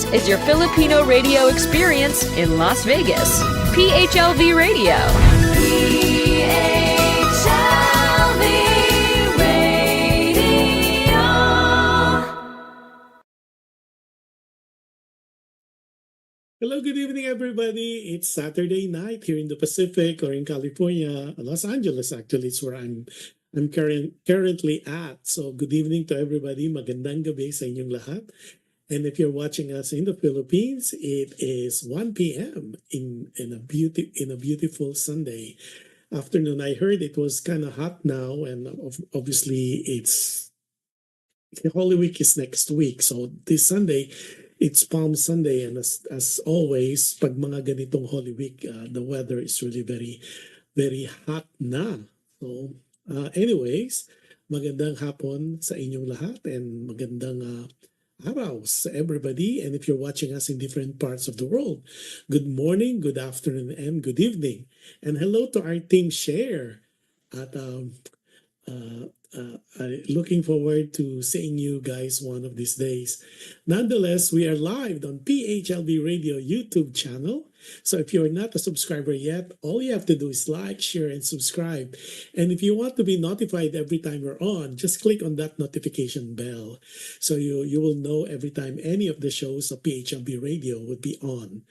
is your Filipino radio experience in Las Vegas. PHLV Radio. PHLV Radio. Hello, good evening, everybody. It's Saturday night here in the Pacific or in California, Los Angeles. Actually, it's where I'm currently at. So, good evening to everybody. Magandang gabi sa inyong lahat. And if you're watching us in the Philippines, it is 1 p.m. in a beautiful Sunday afternoon. I heard it was kind of hot now, and obviously it's Holy Week is next week. So this Sunday, it's Palm Sunday, and as always, pag mga ganitong Holy Week, the weather is really very, very hot na. So, anyways, magandang hapon sa inyong lahat, and magandang araw sa everybody. And if you're watching us in different parts of the world, good morning, good afternoon, and good evening. And hello to our team Share. At looking forward to seeing you guys one of these days. Nonetheless, we are live on PHLV Radio YouTube channel. So if you're not a subscriber yet, all you have to do is like, share, and subscribe. And if you want to be notified every time we're on, just click on that notification bell. So you will know every time any of the shows of PHLV Radio would be on.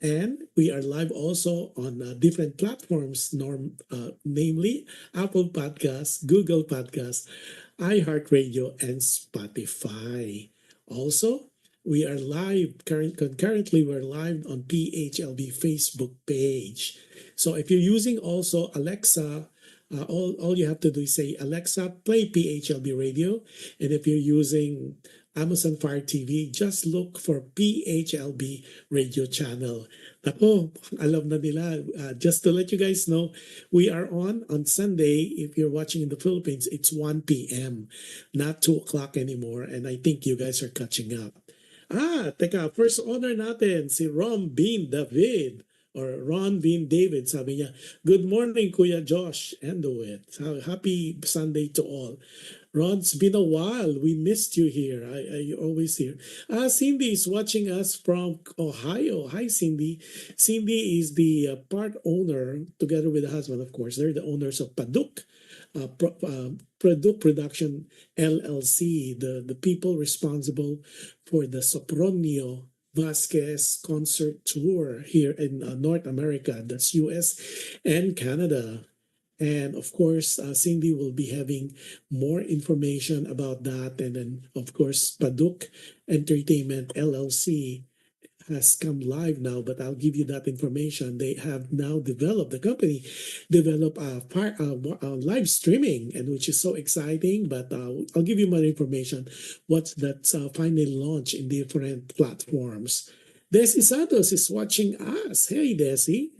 And we are live also on different platforms, namely Apple Podcasts, Google Podcasts, iHeartRadio, and Spotify. Also, we are live, concurrently we're live on PHLV Facebook page. So if you're using also Alexa, all you have to do is say, Alexa, play PHLV Radio. And if you're using Amazon Fire TV, just look for PHLB radio channel. Ako, alam na nila. Just to let you guys know, we are on Sunday. If you're watching in the Philippines, it's 1 p.m., not 2 o'clock anymore. And I think you guys are catching up. Teka, first honor natin, si Ron Bean David. Or Ron Bean David, sabi niya, good morning, Kuya Josh and Duet. Happy Sunday to all. Ron, it's been a while. We missed you here. I always here. Cindy is watching us from Ohio. Hi, Cindy. Cindy is the part owner, together with the husband, of course. They're the owners of Paduk. Paduk Production LLC, the people responsible for the Sopronio Vasquez concert tour here in North America. That's US and Canada. And of course, Cindy will be having more information about that. And then, of course, Paduk Entertainment LLC has come live now, but I'll give you that information. They have now the company developed a live streaming, and which is so exciting, but I'll give you more information once that's finally launched in different platforms. Desi Santos is watching us. Hey, Desi.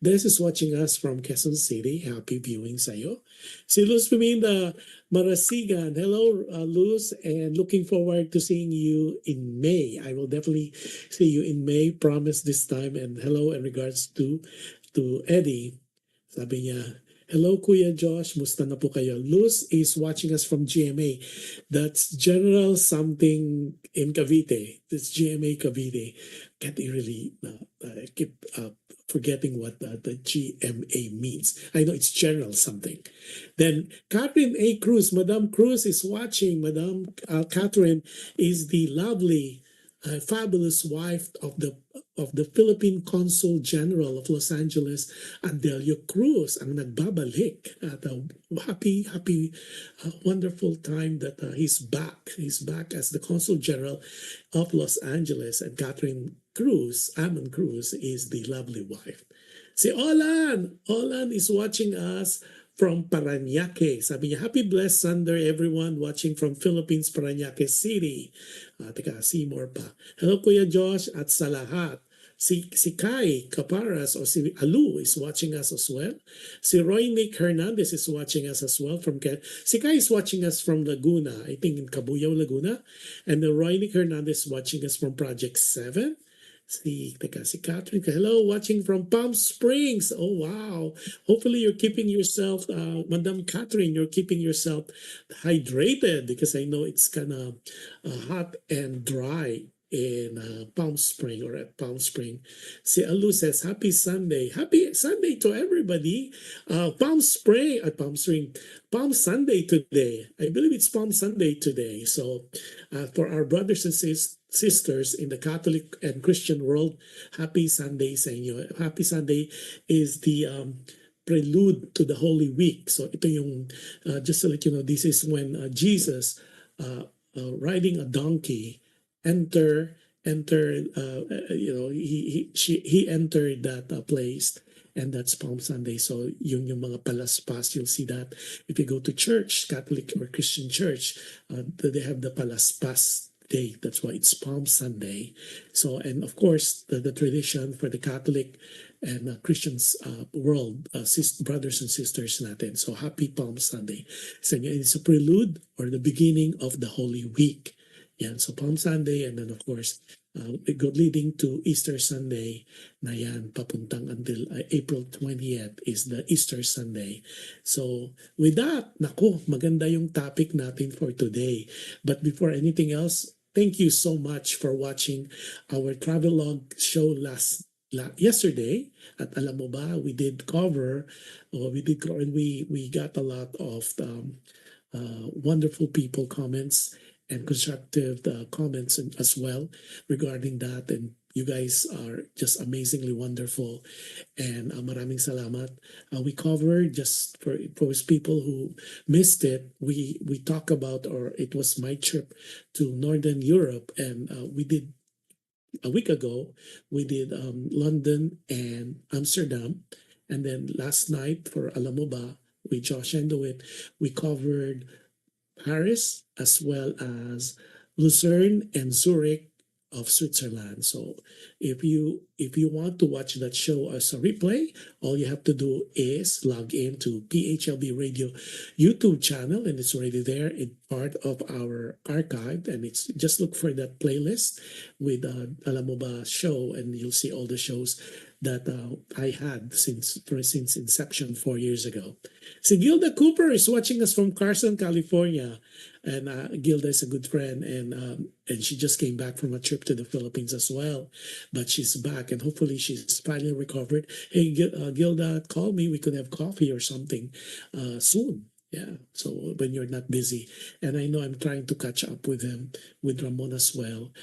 Desi is watching us from Quezon City. Happy viewing sa'yo. Si Luz Piminda Marasigan. Hello, Luz, and looking forward to seeing you in May. I will definitely see you in May, promise this time. And hello in regards to Eddie. Sabi niya, hello, Kuya Josh. Musta na po kayo? Luz is watching us from GMA. That's General something in Cavite. That's GMA Cavite. Can't really keep forgetting what the GMA means. I know it's General something. Then Catherine A. Cruz. Madam Cruz is watching. Madam Catherine is the lovely, fabulous wife of the Philippine Consul General of Los Angeles, Adelio Cruz, ang nagbabalik at a happy, wonderful time that he's back. He's back as the Consul General of Los Angeles, and Catherine Cruz, Amon Cruz, is the lovely wife. Si Olan is watching us from Parañaque. Sabi niya, happy blessed Sunday everyone watching from Philippines, Parañaque City. Teka, Seymour pa. Hello Kuya Josh at sa lahat. Si Kai Caparas or si Alu is watching us as well. Si Roy Nick Hernandez is watching us as well. Si Kai is watching us from Laguna, I think in Cabuyao, Laguna. And the Roy Nick Hernandez watching us from Project 7. Si Catherine, hello, watching from Palm Springs. Oh, wow. Hopefully you're keeping yourself, Madam Catherine, you're keeping yourself hydrated because I know it's kind of hot and dry in Palm Spring or at Palm Spring. Si Alu says, Happy Sunday. Happy Sunday to everybody. Palm Spring, Palm Sunday today. I believe it's Palm Sunday today. So for our brothers and sisters in the Catholic and Christian world, happy Sunday sa inyo. Happy Sunday is the prelude to the Holy Week. So ito yung, just to let you know, this is when Jesus riding a donkey he entered that place, and that's Palm Sunday. So yung mga palaspas, you'll see that if you go to church, Catholic or Christian church, they have the palaspas day. That's why it's Palm Sunday. So, and of course, the tradition for the Catholic and Christians world, brothers and sisters natin. So happy Palm Sunday. So it's a prelude or the beginning of the Holy Week. Yan, so Palm Sunday, and then of course, leading to Easter Sunday na yan, papuntang until April 20th is the Easter Sunday. So with that, naku, maganda yung topic natin for today. But before anything else, thank you so much for watching our travelogue show yesterday. At alam mo ba, we got a lot of wonderful people comments and constructive comments as well regarding that, and you guys are just amazingly wonderful, and maraming salamat. We covered, just for those people who missed it, we talk about, or it was my trip to Northern Europe, and we did a week ago, we did London and Amsterdam, and then last night for Alam Mo Ba with Josh and DeWitt, we covered Paris as well as Lucerne and Zurich of Switzerland. So if you want to watch that show as a replay, all you have to do is log in to PHLV Radio YouTube channel, and it's already there in part of our archive, and it's just look for that playlist with Alam Mo Ba show, and you'll see all the shows that I had since inception 4 years ago. Si Gilda Cooper is watching us from Carson, California, and Gilda is a good friend, and she just came back from a trip to the Philippines as well, but she's back, and hopefully she's finally recovered. Hey, Gilda, call me. We could have coffee or something soon. Yeah, so when you're not busy, and I know I'm trying to catch up with Ramon as well.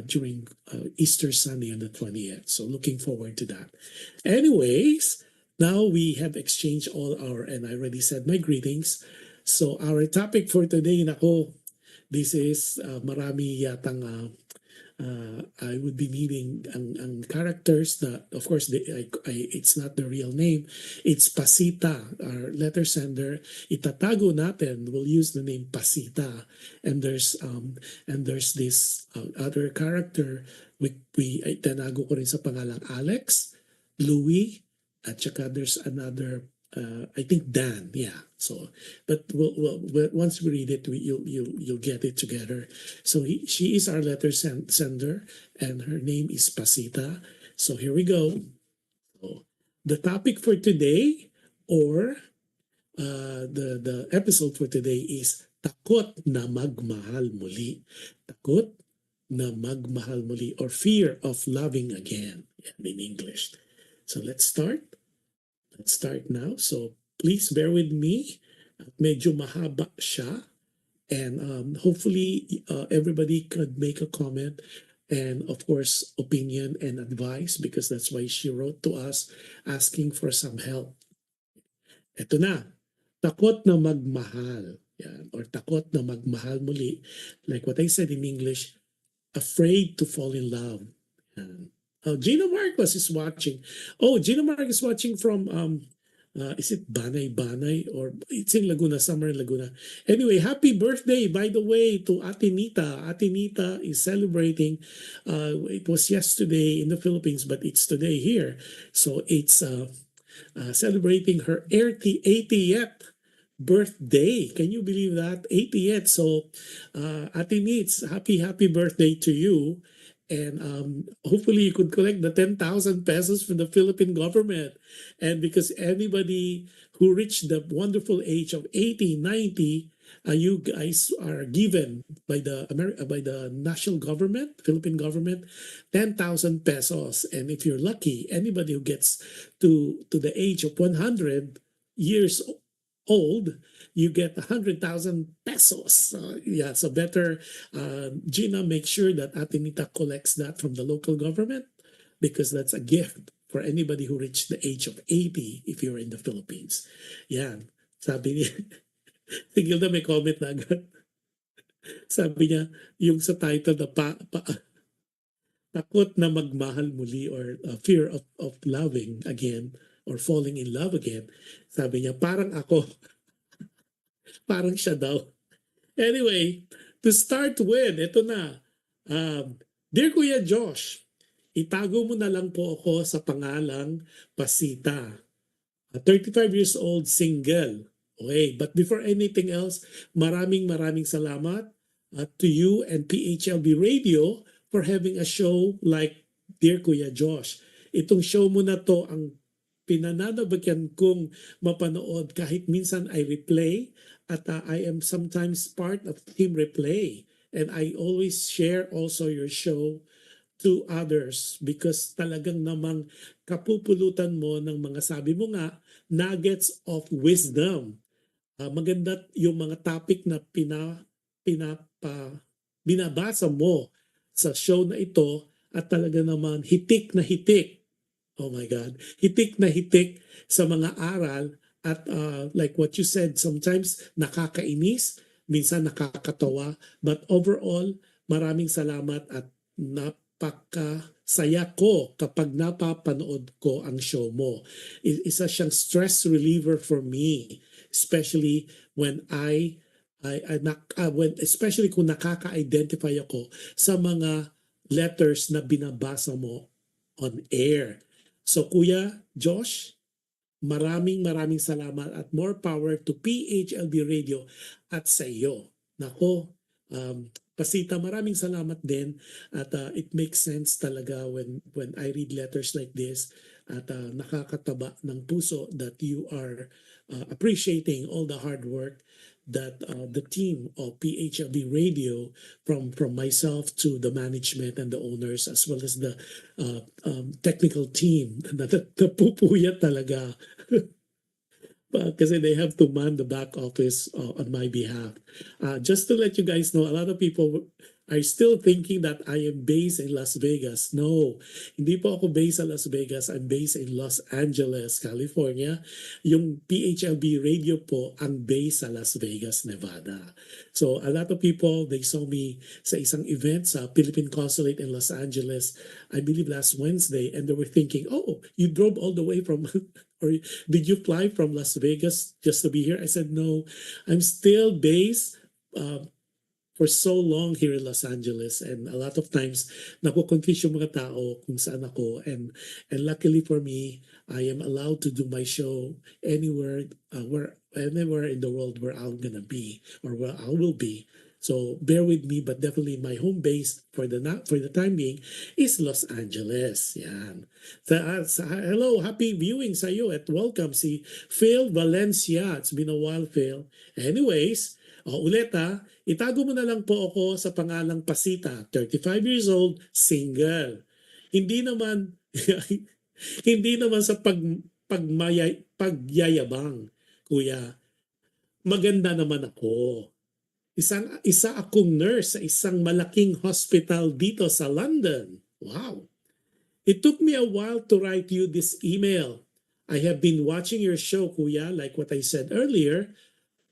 During Easter Sunday on the 20th. So looking forward to that. Anyways, now we have exchanged all our, and I already said my greetings. So our topic for today, nako, this is marami yatang I would be needing ang characters that, of course, it's not the real name. It's Pacita, our letter sender. Itatago natin. We'll use the name Pacita. And there's this other character. Tanago ko rin sa pangalang Alex, Louis, at saka there's another. I think Dan, yeah. So, but we'll once we read it, you'll get it together. So she is our letter sender, and her name is Pacita. So here we go. So, the topic for today, or the episode for today is Takot na Magmahal Muli. Takot na Magmahal Muli, or fear of loving again, in English. So let's start. Let's start now. So please bear with me. Medyo mahaba siya. And hopefully everybody could make a comment and of course opinion and advice, because that's why she wrote to us asking for some help. Ito na. Takot na magmahal. Yan. Or takot na magmahal muli. Like what I said in English, afraid to fall in love. Yan. Gina Marcos is watching. Oh, Gina Marcos is watching from, is it Banay? Or it's in Laguna, somewhere in Laguna. Anyway, happy birthday, by the way, to Ate Nita. Ate Nita is celebrating. It was yesterday in the Philippines, but it's today here. So it's celebrating her 80th birthday. Can you believe that? 80th. So Ate Nits, happy birthday to you. And hopefully you could collect the 10,000 pesos from the Philippine government. And because anybody who reached the wonderful age of 80, 90, you guys are given by by the national government, Philippine government, 10,000 pesos. And if you're lucky, anybody who gets to the age of 100 years old, you get 100,000 pesos. Yeah, so better, Gina, make sure that Atinita collects that from the local government because that's a gift for anybody who reached the age of 80 if you're in the Philippines. Yan. Sabi niya, si Gilda may comment na agad. Sabi niya, yung sa title na Takot Na Magmahal Muli or Fear of Loving Again or Falling in Love Again. Sabi niya, parang ako, parang siya daw. Anyway, to start with, ito na. Dear Kuya Josh, itago mo na lang po ako sa pangalang Pacita. 35 years old, single. Okay, but before anything else, maraming salamat to you and PHLV Radio for having a show like Dear Kuya Josh. Itong show mo na to ang pinananabagan kong mapanood kahit minsan I replay at I am sometimes part of Team Replay. And I always share also your show to others because talagang namang kapupulutan mo ng mga sabi mo nga, nuggets of wisdom. Maganda yung mga topic na binabasa mo sa show na ito at talaga naman hitik na hitik. Oh my God. Hitik na hitik sa mga aral at like what you said, sometimes nakakainis, minsan nakakatawa, but overall, maraming salamat at napakasaya ko kapag napapanood ko ang show mo. Isa siyang stress reliever for me, especially when especially kung nakaka-identify ako sa mga letters na binabasa mo on air. So Kuya Josh, maraming salamat at more power to PHLB Radio at sa iyo. Nako, Pasita, maraming salamat din at it makes sense talaga when I read letters like this at nakakataba ng puso that you are appreciating all the hard work that the team of PHLB Radio from myself to the management and the owners as well as the technical team na napupuyat talaga kasi they have to man the back office on my behalf. Just to let you guys know, a lot of people are still thinking that I am based in Las Vegas. No, hindi po ako based sa Las Vegas. I'm based in Los Angeles, California. Yung PHLB Radio po ang based sa Las Vegas, Nevada. So a lot of people, they saw me sa isang event sa Philippine Consulate in Los Angeles, I believe last Wednesday, and they were thinking, oh, you drove all the way from or did you fly from Las Vegas just to be here? I said, no, I'm still based for so long here in Los Angeles, and a lot of times nakukonfuse yung mga tao kung saan ako, and luckily for me, I am allowed to do my show anywhere anywhere in the world where I'm gonna be or where I will be. So bear with me, but definitely my home base for the time being is Los Angeles. Yan. Hello, happy viewing sa iyo at welcome si Phil Valencia. It's been a while, Phil. Anyways, ulit itago mo na lang po ako sa pangalang Pacita, 35 years old, single. Hindi naman hindi naman sa pagyayabang, kuya. Maganda naman ako. Isa akong nurse sa isang malaking hospital dito sa London. Wow. It took me a while to write you this email. I have been watching your show, kuya, like what I said earlier,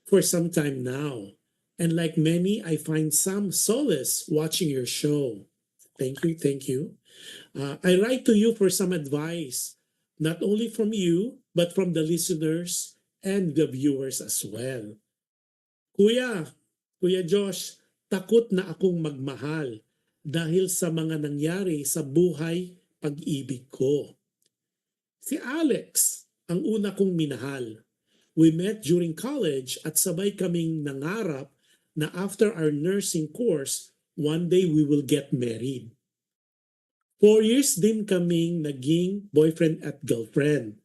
for some time now. And like many, I find some solace watching your show. Thank you. I write to you for some advice, not only from you, but from the listeners and the viewers as well. Kuya Josh, takot na akong magmahal dahil sa mga nangyari sa buhay pag-ibig ko. Si Alex ang una kong minahal. We met during college at sabay kaming nangarap na after our nursing course, one day we will get married. 4 years din kaming naging boyfriend at girlfriend.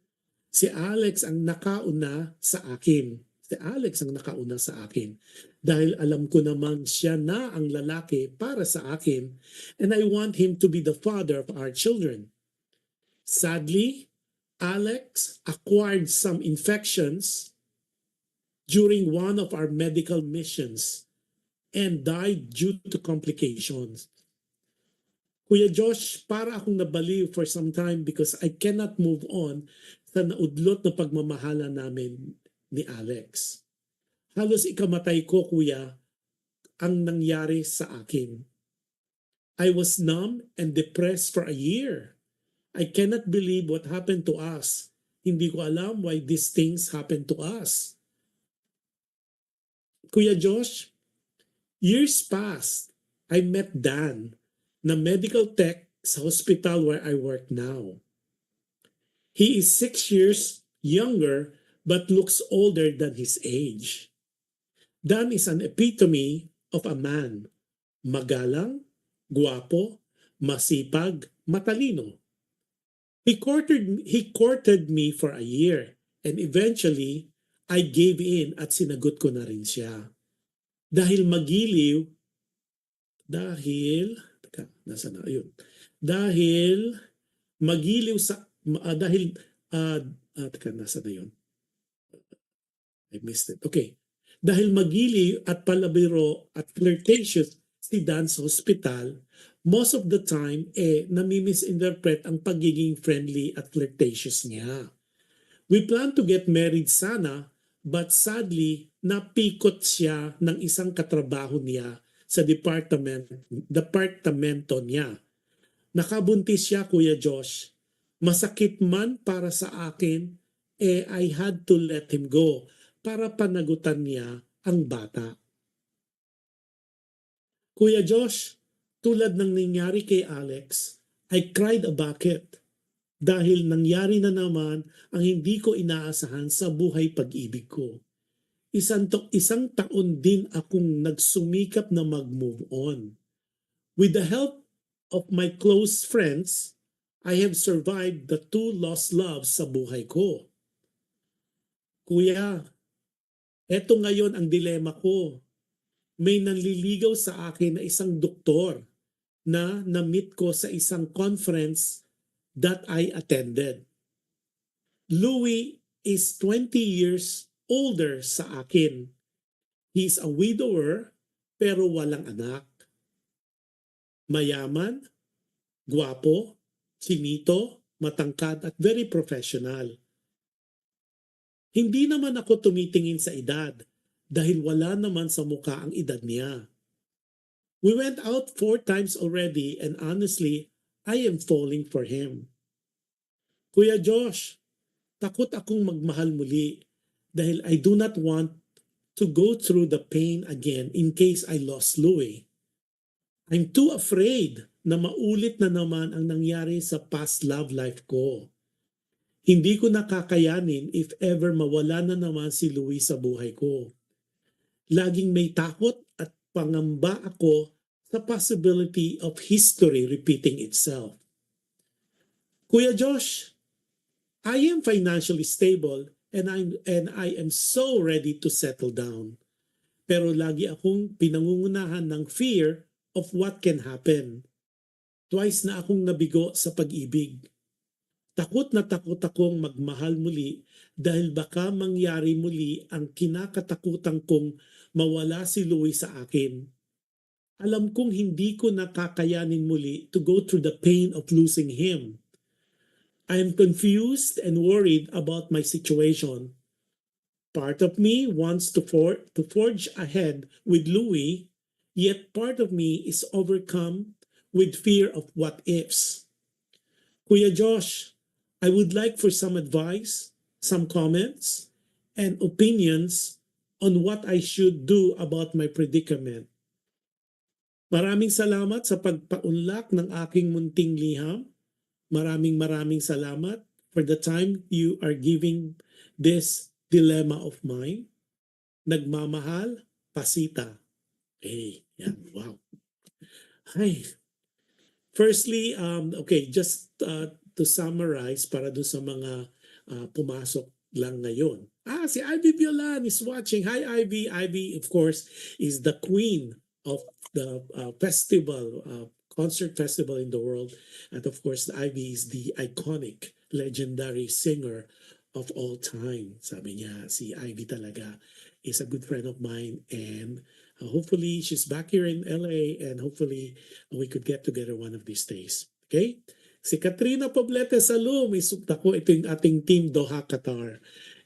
Si Alex ang nakauna sa akin. Si Alex ang nakauna sa akin dahil alam ko naman siya na ang lalaki para sa akin and I want him to be the father of our children. Sadly, Alex acquired some infections during one of our medical missions and died due to complications. Kuya Josh, para akong nabaliw for some time because I cannot move on sa naudlot na pagmamahala namin ni Alex. Halos ikamatay ko, kuya, ang nangyari sa akin. I was numb and depressed for a year. I cannot believe what happened to us. Hindi ko alam why these things happened to us. Kuya Josh, years passed. I met Dan, na medical tech sa hospital where I work now. He is 6 years younger but looks older than his age. Dan is an epitome of a man. Magalang, guwapo, masipag, matalino. He courted me for a year and eventually I gave in at sinagot ko na rin siya. Dahil magiliw, dahil magiliw sa, nasa na yun? I missed it. Okay. Dahil magiliw at palabiro at flirtatious si Dan sa hospital, most of the time, nami-misinterpret ang pagiging friendly at flirtatious niya. We plan to get married sana, but sadly, napikot siya ng isang katrabaho niya sa departamento niya. Nakabuntis siya, Kuya Josh. Masakit man para sa akin, I had to let him go para panagutan niya ang bata. Kuya Josh, tulad ng nangyari kay Alex, I cried a bucket dahil nangyari na naman ang hindi ko inaasahan sa buhay pag-ibig ko. Isang taon din akong nagsumikap na mag-move on. With the help of my close friends, I have survived the 2 lost loves sa buhay ko. Kuya, eto ngayon ang dilema ko. May nanliligaw sa akin na isang doktor na na-meet ko sa isang conference that I attended. Louis is 20 years older sa akin. He's a widower pero walang anak. Mayaman, guwapo, chinito, matangkad at very professional. Hindi naman ako tumitingin sa edad dahil wala naman sa mukha ang edad niya. We went out 4 times already and honestly, I am falling for him. Kuya Josh, takot akong magmahal muli dahil I do not want to go through the pain again in case I lost Louie. I'm too afraid na maulit na naman ang nangyari sa past love life ko. Hindi ko nakakayanin if ever mawala na naman si Louie sa buhay ko. Laging may takot at pangamba ako sa possibility of history repeating itself. Kuya Josh, I am financially stable and I am so ready to settle down. Pero lagi akong pinangungunahan ng fear of what can happen. Twice na akong nabigo sa pag-ibig. Takot na takot akong magmahal muli dahil baka mangyari muli ang kinakatakutan kong mawala si Louie sa akin. Alam kong hindi ko nakakayanin muli to go through the pain of losing him. I am confused and worried about my situation. Part of me wants to forge ahead with Louie, yet part of me is overcome with fear of what ifs. Kuya Josh, I would like for some advice, some comments, and opinions on what I should do about my predicament. Maraming salamat sa pagpaunlak ng aking munting liham. Maraming salamat for the time you are giving this dilemma of mine. Nagmamahal, Pacita. Yan, wow. Hi. Firstly, okay, just to summarize para do sa mga pumasok lang ngayon. Si Ivy Violan is watching. Hi, Ivy. Ivy, of course, is the queen of the festival, concert festival in the world. And of course, Ivy is the iconic, legendary singer of all time. Sabi niya, si Ivy talaga is a good friend of mine. And hopefully, she's back here in LA and hopefully we could get together one of these days. Okay? Si Katrina Poblete Salum, isukta ko, ito yung ating Team Doha Qatar.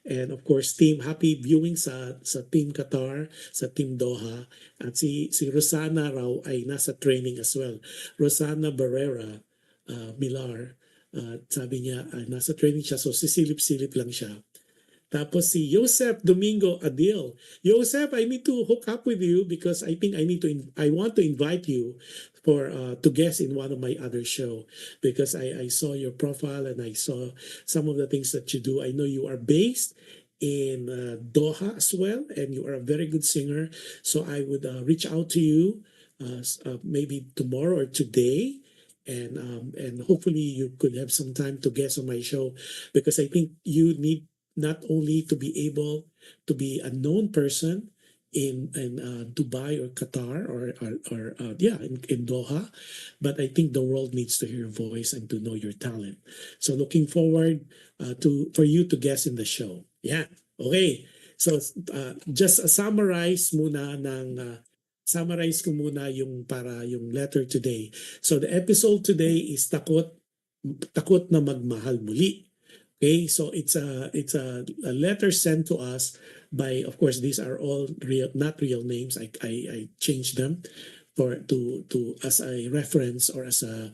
And of course, team happy viewing sa Team Qatar, sa Team Doha. At si Rosana raw ay nasa training as well. Rosana Barrera Milar, sabi niya nasa training siya, so sisilip-silip lang siya. Tapos si Joseph Domingo Adil. Joseph, I need to hook up with you because I think I want to invite you for to guest in one of my other show because I saw your profile and I saw some of the things that you do. I know you are based in Doha as well and you are a very good singer. So I would reach out to you maybe tomorrow or today and hopefully you could have some time to guest on my show because I think you need not only to be able to be a known person in Dubai or Qatar or in Doha, but I think the world needs to hear your voice and to know your talent. So looking forward for you to guest in the show. Yeah, okay. So just summarize muna summarize ko muna yung para yung letter today. So the episode today is Takot Na Magmahal Muli. Okay, so it's a letter sent to us by, of course, these are all real, not real names. I changed them to as a reference or as a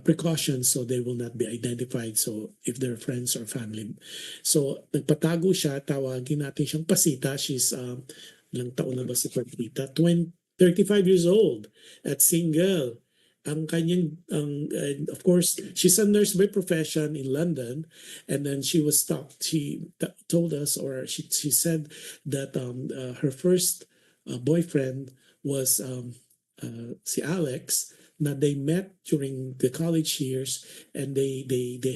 precaution so they will not be identified. So if they're friends or family, so nagpatago siya. Tawagin natin siyang Pacita. She's ilang taon na ba si Pacita? 35 years old at single. Ang kanyang of course she's a nurse by profession in London and then she was stopped. She told us or she said that her first boyfriend was si Alex na they met during the college years and they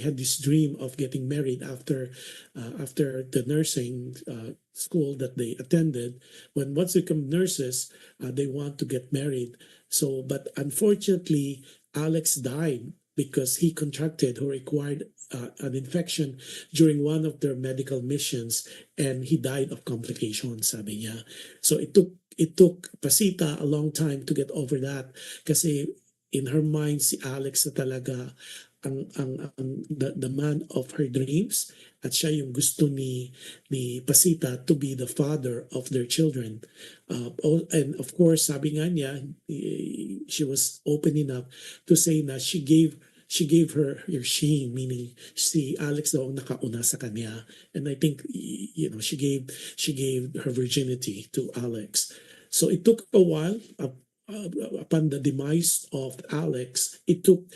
had this dream of getting married after the nursing school that they attended. Once they become nurses they want to get married. So, but unfortunately, Alex died because he contracted or acquired an infection during one of their medical missions, and he died of complications. Sabi niya. So it took Pacita a long time to get over that, kasi in her mind si Alex na talaga the man of her dreams at siya yung gusto ni Pacita to be the father of their children. And of course, sabi nga niya, she was open enough to say na she gave her shame, meaning si Alex daw ang nakauna sa kanya. And I think she gave her virginity to Alex. So it took a while. Upon the demise of Alex, it took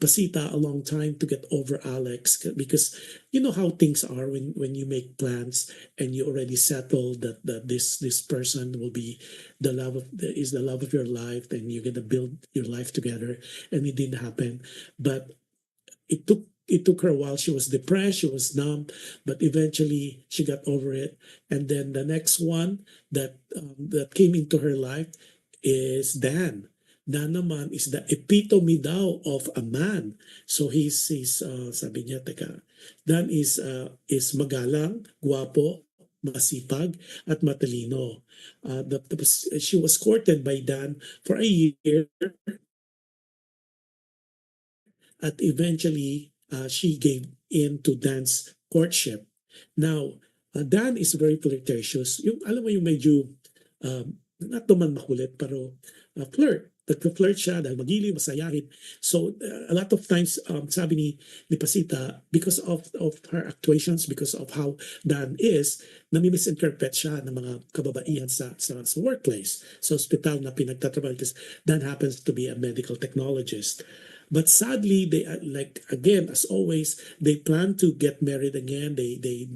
Pacita a long time to get over Alex because you know how things are when you make plans and you already settle that this person will be the love of your life and you're gonna build your life together, and it didn't happen. But it took her a while. She was depressed, she was numb, but eventually she got over it. And then the next one that came into her life is Dan. Dan naman is the epitome daw of a man. So he's sabi niya, Dan is magalang, guwapo, masipag, at matalino. She was courted by Dan for a year at eventually she gave in to Dan's courtship. Now, Dan is very flirtatious. Alam mo yung medyo not naman makulit, pero flirt. Nagka-flirt siya dahil magili, masayahin. So, a lot of times, sabi ni Pacita, because of her actuations, because of how Dan is, nami-misinterpret siya ng mga kababaihan sa workplace. Sa hospital na pinagtatrabaho kasi Dan happens to be a medical technologist. But sadly, they again, as always, they plan to get married again. They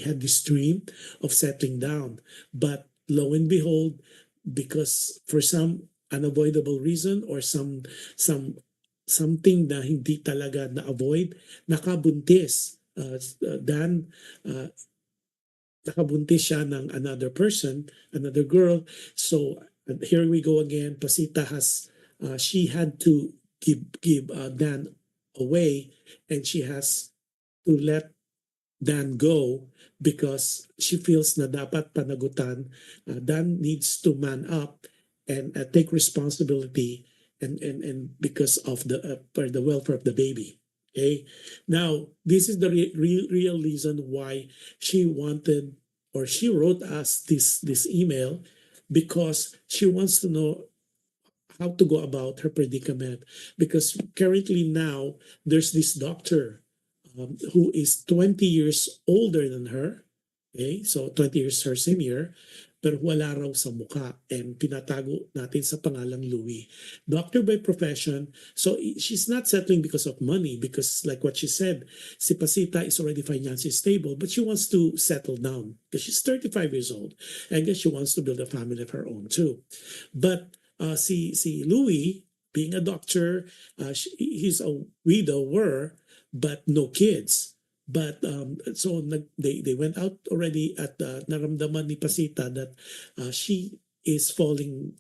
had this dream of settling down. But lo and behold, because for some unavoidable reason or something na hindi talaga na-avoid, nakabuntis Dan, nakabuntis siya ng another person, another girl. So here we go again. Pacita has, she had to give Dan away, and she has to let Dan go because she feels na dapat panagutan. Dan needs to man up and take responsibility, and because of the for the welfare of the baby. Okay, now this is the real reason why she wanted, or she wrote us this email, because she wants to know how to go about her predicament, because currently now there's this doctor who is 20 years older than her. Okay, so 20 years her senior, pero wala raw sa mukha, and pinatago natin sa pangalang Louis. Doctor by profession, so she's not settling because of money, because like what she said, si Pacita is already financially stable, but she wants to settle down because she's 35 years old. I guess she wants to build a family of her own too. But si Louis, being a doctor, he's a widower, but no kids. But so they went out already at naramdaman ni Pacita that she is falling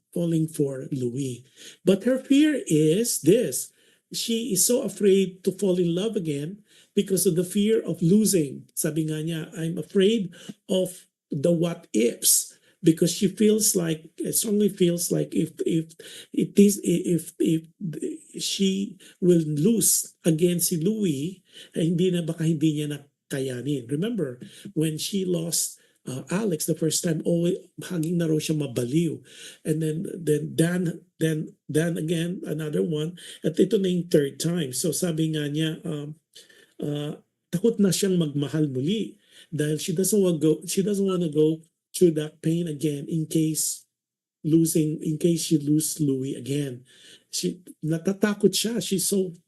for Louis. But her fear is this: she is so afraid to fall in love again because of the fear of losing. Sabi nga niya, I'm afraid of the what ifs, because she feels like, strongly feels like, if she will lose against si Louis, hindi na, baka hindi niya na kayanin. Remember when she lost Alex the first time, always hanging na raw siya mabaliw, and then Dan again, another one, at ito na yung third time. So sabi nga niya, takot na siyang magmahal muli dahil she doesn't want to go through that pain again in case she lose Louis again. Natatakot siya. She's so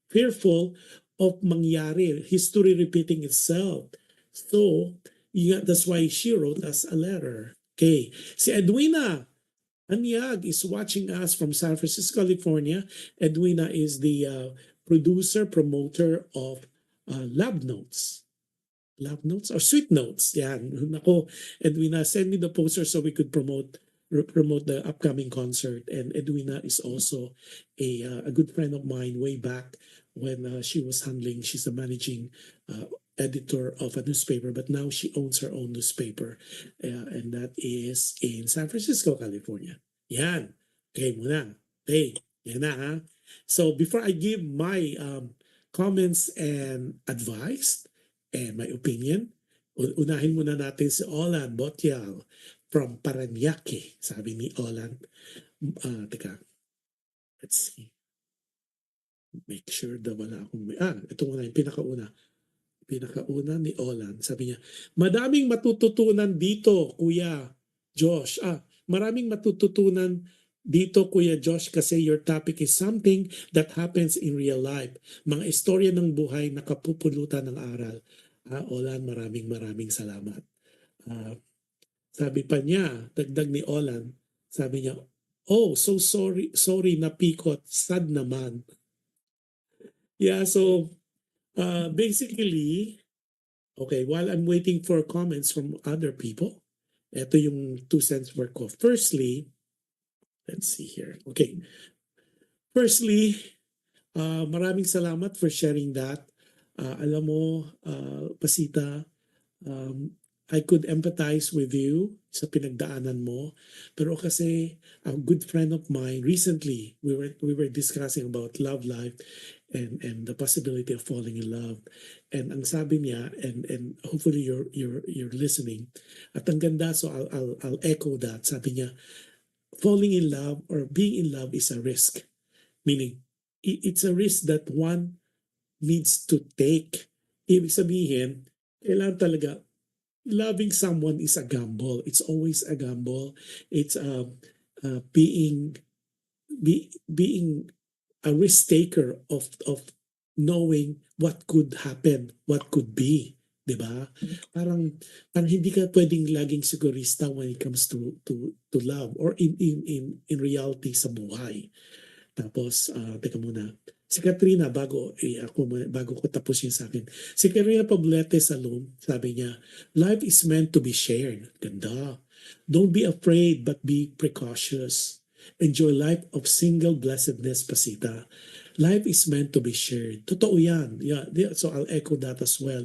fearful of mangyari, history repeating itself. So that's why she wrote us a letter. Okay. Si Edwina Anyag is watching us from San Francisco, California. Edwina is the producer, promoter of Love Notes. Love Notes or Sweet Notes. Yan. Nako, Edwina, send me the poster so we could promote the upcoming concert. And Edwina is also a good friend of mine way back when she's the managing editor of a newspaper, but now she owns her own newspaper, and that is in San Francisco, California. Yan. Okay muna. Okay. Yan na ha. So before I give my comments and advice, and my opinion, unahin muna natin si Olan Botial from Paranaque. Sabi ni Olan, teka, let's see. Make sure na wala akong ito muna yung pinakauna ni Olan. Sabi niya, madaming matututunan dito, Kuya Josh. Maraming matututunan dito, Kuya Josh, kasi your topic is something that happens in real life. Mga istorya ng buhay na kapupulutan ng aral. Olan, maraming salamat. Sabi pa niya, dagdag ni Olan, sabi niya, oh, so sorry na pikot, sad naman. Yeah, so basically, okay, while I'm waiting for comments from other people, ito yung 2 cents worth ko. Firstly, let's see here. Okay. Firstly, maraming salamat for sharing that. Alam mo, Pacita, I could empathize with you sa pinagdaanan mo. Pero kasi a good friend of mine recently, we were discussing about love life and the possibility of falling in love. And ang sabi niya, and hopefully you're listening. At ang ganda, so I'll echo that. Sabi niya, falling in love or being in love is a risk. Meaning, it's a risk that one needs to take. Ibig sabihin, kailangan talaga, loving someone is a gamble. It's always a gamble. It's being a risk taker of knowing what could happen, what could be, 'di ba? Parang hindi ka pwedeng laging sigurista when it comes to love or in reality sa buhay. Tapos teka muna. Si Katrina, bago ko tapos yung sa akin. Si Katrina Poblete Salom, sabi niya, life is meant to be shared. Ganda. Don't be afraid, but be precautious. Enjoy life of single blessedness, Pacita. Life is meant to be shared. Totoo yan. Yeah, so I'll echo that as well.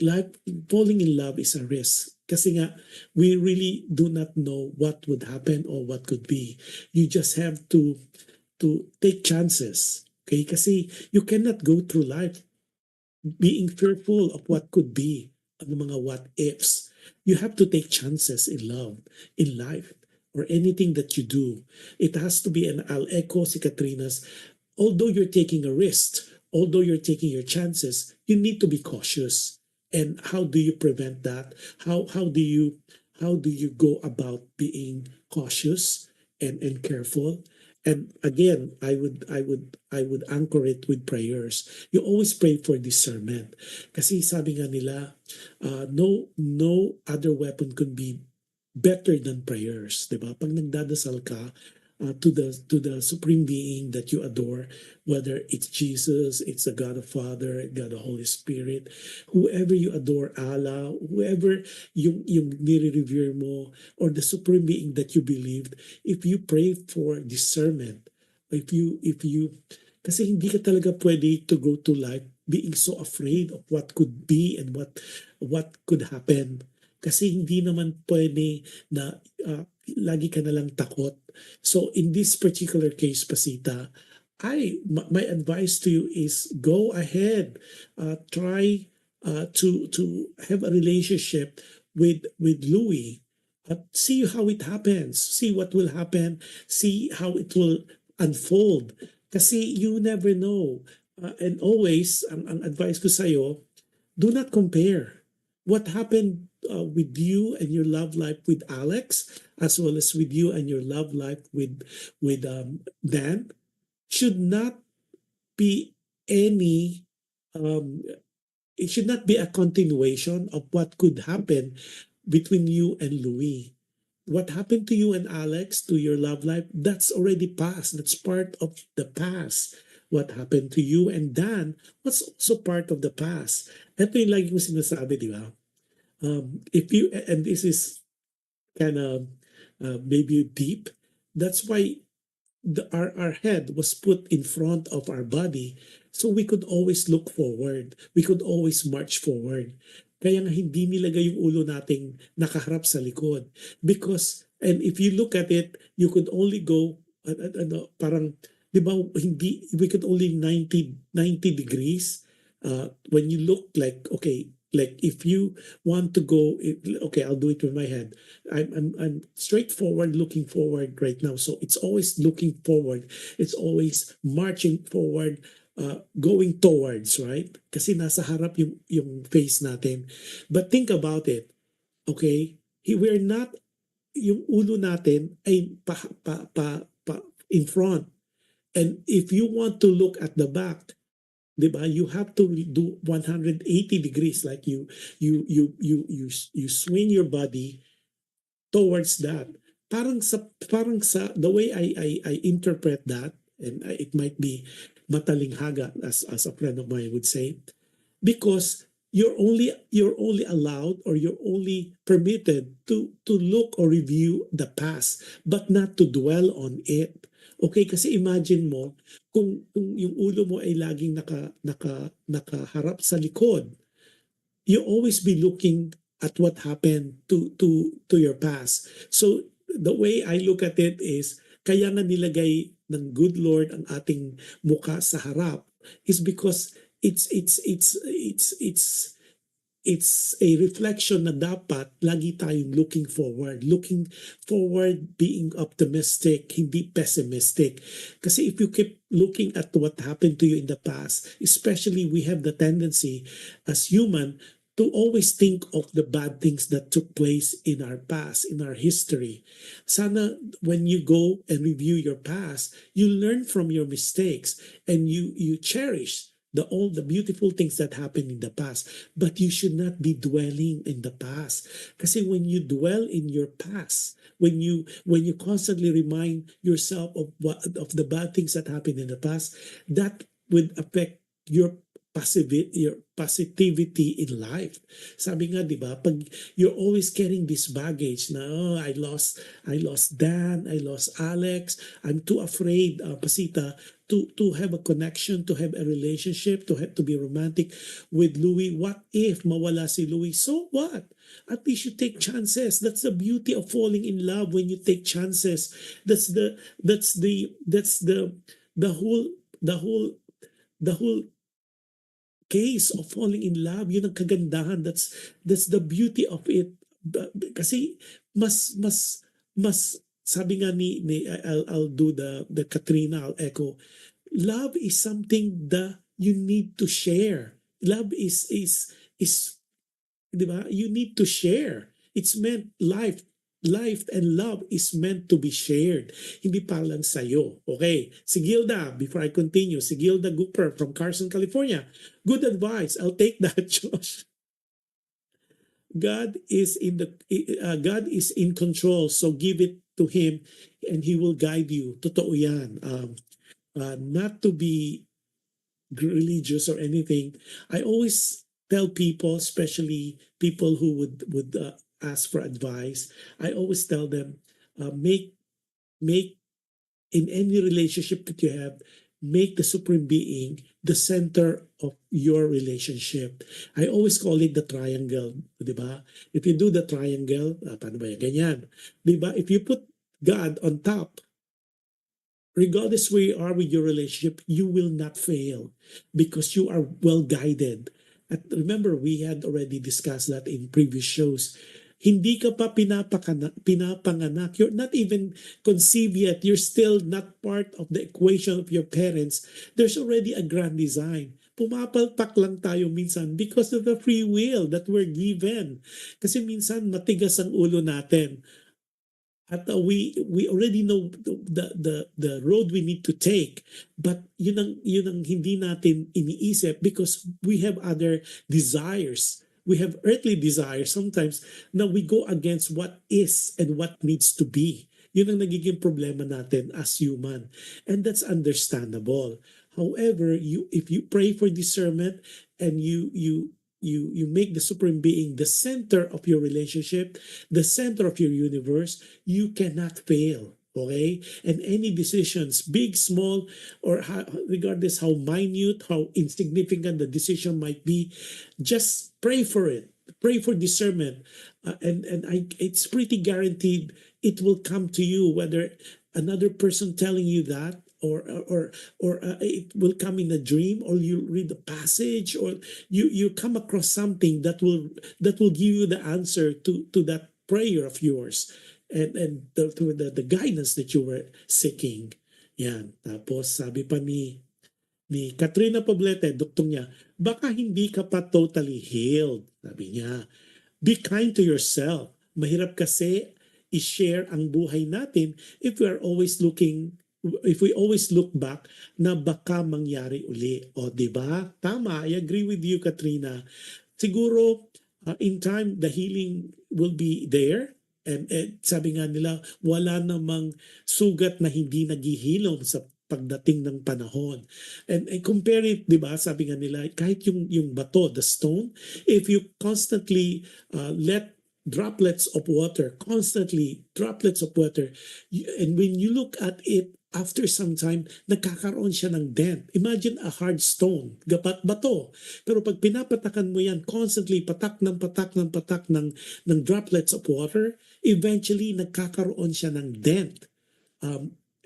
Life, falling in love is a risk. Kasi nga, we really do not know what would happen or what could be. You just have to take chances. Okay? Kasi you cannot go through life being fearful of what could be, ang mga what ifs. You have to take chances in love, in life, or anything that you do. It has to be, and I'll echo si Katrina's, although you're taking a risk, although you're taking your chances, you need to be cautious. And how do you prevent that? How do you go about being cautious and careful? And again, I would anchor it with prayers. You always pray for discernment. Kasi sabi nga nila, no other weapon can be better than prayers, 'di ba? Pag nagdadasal ka, to the supreme being that you adore, whether it's Jesus, it's the God the Father, God the Holy Spirit, whoever you adore, Allah, whoever yung nire-revere mo, or the supreme being that you believed, if you pray for discernment, if you kasi hindi ka talaga pwede to go to life being so afraid of what could be and what could happen. Kasi hindi naman pwede na lagi ka na lang takot. So in this particular case, Pacita, my advice to you is go ahead, try to have a relationship with Louis. See how it happens. See what will happen. See how it will unfold. Kasi you never know. And always, ang advice ko sa'yo, do not compare what happened with you and your love life with Alex, as well as with you and your love life with Dan, should not be any. It should not be a continuation of what could happen between you and Louis. What happened to you and Alex, to your love life, that's already past. That's part of the past. What happened to you and Dan was also part of the past. Ito yung lagi ko sinasabi, di ba? If you, and this is kind of maybe deep, that's why our head was put in front of our body so we could always look forward. We could always march forward. Kaya nga hindi nilagay yung ulo nating nakaharap sa likod. Because, and if you look at it, you could only go, parang, di ba, hindi, we could only 90 degrees when you look like, okay, like if you want to go, okay, I'll do it with my head. I'm straightforward, looking forward right now. So it's always looking forward. It's always marching forward, going towards, right? Kasi nasa harap yung face natin. But think about it, okay? We're not, yung ulo natin ay pa in front. And if you want to look at the back, diba, you have to do 180 degrees, like you swing your body towards that. Parang sa the way I interpret that, and it might be matalinghaga as a friend of mine would say, because you're only allowed, or you're only permitted to look or review the past, but not to dwell on it. Okay, kasi imagine mo kung yung ulo mo ay laging nakaharap sa likod, you always be looking at what happened to your past. So the way I look at it is, kaya nga nilagay ng good Lord ang ating mukha sa harap is because it's a reflection na dapat lagi tayong looking forward, being optimistic, hindi pessimistic. Kasi if you keep looking at what happened to you in the past, especially we have the tendency as human to always think of the bad things that took place in our past, in our history. Sana when you go and review your past, you learn from your mistakes and you cherish all the beautiful things that happened in the past, but you should not be dwelling in the past. Kasi when you dwell in your past, when you constantly remind yourself of the bad things that happened in the past, that would affect your positivity in life. Sabi nga, di ba, pag you're always carrying this baggage na, oh, I lost Dan, I lost Alex, I'm too afraid, Pacita, to have a connection, to have a relationship, to be romantic with Louis. What if mawala si Louis? So what? At least you take chances. That's the beauty of falling in love, when you take chances. That's the whole case of falling in love. Yun ang kagandahan. That's the beauty of it. Kasi mas sabi nga ni I'll do the Katrina, I'll echo. Love is something that you need to share. Love is 'di ba? You need to share. It's meant life and love is meant to be shared. Hindi pa lang sa'yo. Okay. Si Gilda, before I continue, si Gilda Gooper from Carson, California. Good advice. I'll take that, Josh. God is in control, so give it to Him and He will guide you. Totoo yan. Not to be religious or anything. I always tell people, especially people who would ask for advice, I always tell them, make in any relationship that you have, make the supreme being the center of your relationship. I always call it the triangle, di ba? If you do the triangle, paano ba yan? Ganyan. Di ba? If you put God on top, regardless where you are with your relationship, you will not fail because you are well guided. At remember, we had already discussed that in previous shows. Hindi ka pa pinapanganak. You're not even conceived yet. You're still not part of the equation of your parents. There's already a grand design. Pumapalpak lang tayo minsan because of the free will that we're given. Kasi minsan matigas ang ulo natin. At we already know the road we need to take, but yun ang hindi natin iniisip because we have other desires. We have earthly desires sometimes na we go against what is and what needs to be. Yun ang nagiging problema natin as human, and that's understandable. However, if you pray for discernment and you make the supreme being the center of your relationship, the center of your universe, you cannot fail. Okay? And any decisions, big, small, or regardless how minute, how insignificant the decision might be, just pray for it. Pray for discernment. It's pretty guaranteed it will come to you, whether another person telling you that, or it will come in a dream, or you read a passage, or you come across something that will give you the answer to that prayer of yours, and the guidance that you were seeking. Yan. Tapos sabi pa ni Katrina Poblete, doktor niya, baka hindi ka pa totally healed. Sabi niya, be kind to yourself. Mahirap kasi i-share ang buhay natin if we always look back na baka mangyari uli. O, di ba? Tama, I agree with you, Katrina. Siguro, in time, the healing will be there. And sabi nga nila, wala namang sugat na hindi naghihilom sa pagdating ng panahon. And compare it, di ba? Sabi nga nila, kahit yung bato, the stone, if you constantly let droplets of water, and when you look at it, after some time, nagkakaroon siya ng dent. Imagine a hard stone, bato. Pero pag pinapatakan mo yan, constantly patak ng droplets of water, eventually nagkakaroon siya ng dent.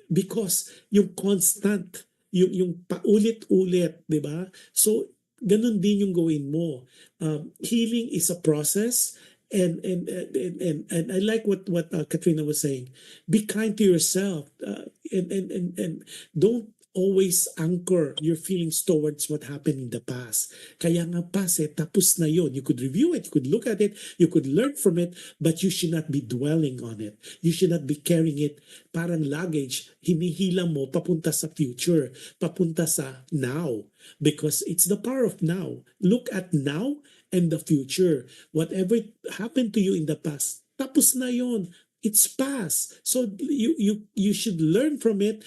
Because yung constant, yung paulit-ulit, di ba? So, ganun din yung gawin mo. Healing is a process. And I like what Katrina was saying. Be kind to yourself, and don't always anchor your feelings towards what happened in the past. Kaya nga past, tapos na yun. You could review it, you could look at it, you could learn from it, but you should not be dwelling on it. You should not be carrying it parang luggage. Hinihila mo papunta sa future, papunta sa now, because it's the power of now. Look at now and the future. Whatever happened to you in the past, tapos na yon. It's past. So you should learn from it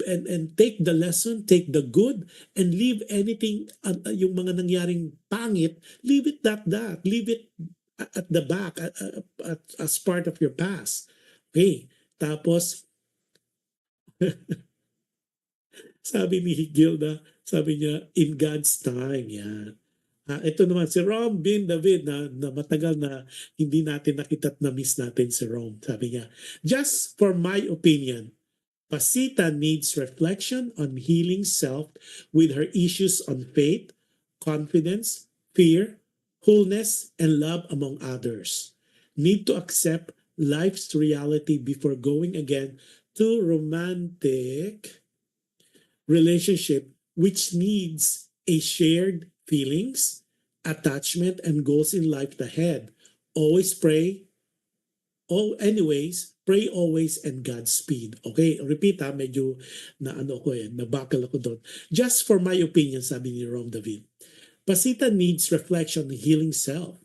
and take the lesson, take the good, and leave anything, yung mga nangyaring pangit, leave it that. Leave it at the back, as part of your past. Okay. Tapos, sabi ni Gilda, sabi niya, in God's time. Yan. Ito naman si Rom Bin David na matagal na hindi natin nakita at na-miss natin si Rom. Sabi niya, just for my opinion, Pacita needs reflection on healing self with her issues on faith, confidence, fear, wholeness, and love among others. Need to accept life's reality before going again to romantic relationship which needs a shared feelings, attachment, and goals in life ahead. Always pray. Pray always and Godspeed. Okay, repeat medyo nabakal ako doon. Just for my opinion, sabi ni Rom David. Pacita needs reflection on healing self